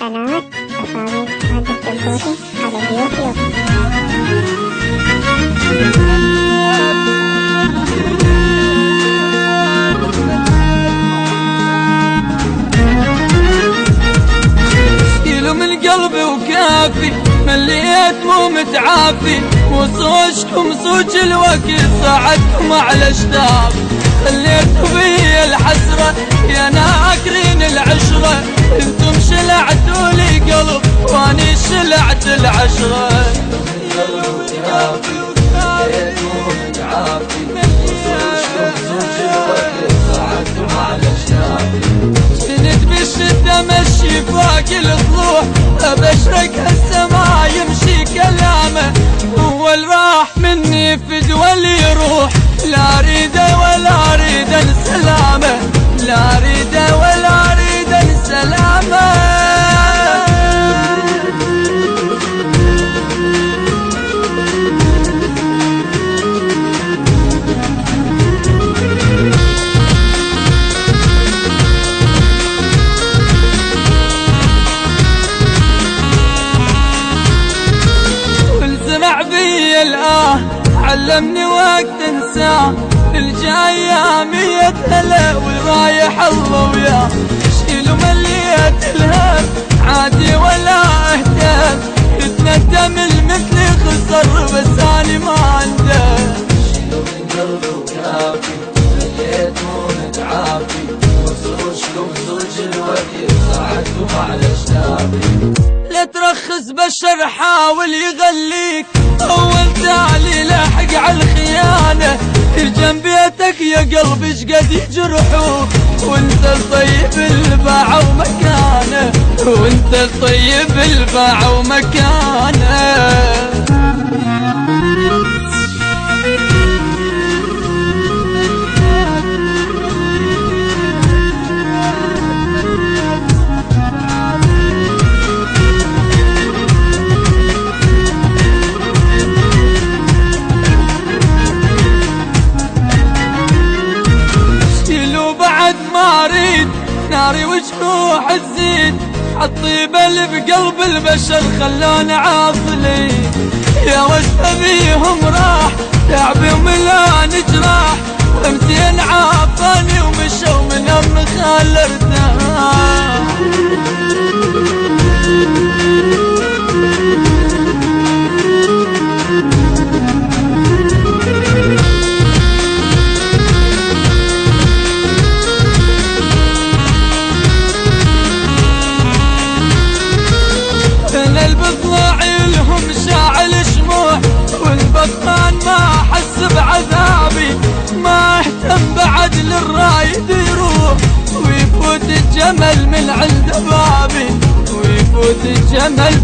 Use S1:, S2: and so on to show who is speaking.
S1: قناة أسامي هذا الجمهوري على اليوتيوب.
S2: شيلوا من قلبي وكافي مليت مو متعافي، وصوجكم صوج الوقت صعدكم على اشتاق، خليتوا بي الحسرة يا ناكرين العشرة، انتم شلعتوا لي قلب واني شلعت العشرة. سند بالشدة مشي فوق الضلوع، ابشرك هسه ما يمشي كلامه، هو اللي راح مني فدوى اللي يروح، لا اريده ولا اريد سلامه، لا اريده ولا اريد سلامه. علمني وقت انساه، الجاية 100 هلا والرايح الله وياه، شيلوا مليت الهم عادي ولا اهتم، يتندم المثل خسر بس اني ما عنده.
S3: شيلوا من قلبي وكافي مليت مو متعافي، وصوجكم صوج الوقت صعدتم على اشتافي.
S2: لا ترخص بشر حاول يغليك، اول تعلي لاحق على الخيانة، الجم بيتك يا قلبي شقد يجرحوك، وانت الطيب الباع ومكانه، وانت الطيب الباع ومكانه. ما اريد ناري وجروح تزيد، عالطيبة اللي بقلب البشر خلوني عاطلي، يا وجه بيهم راح تعبي وملان جراح، وامتين عافاني ومشوا من ام خال ارتاح. بطلعي لهم شاعل شموع، والبطان ما احس بعذابي، ما اهتم بعد للرايد يروح، ويفوت الجمل من عند بابي، ويفوت الجمل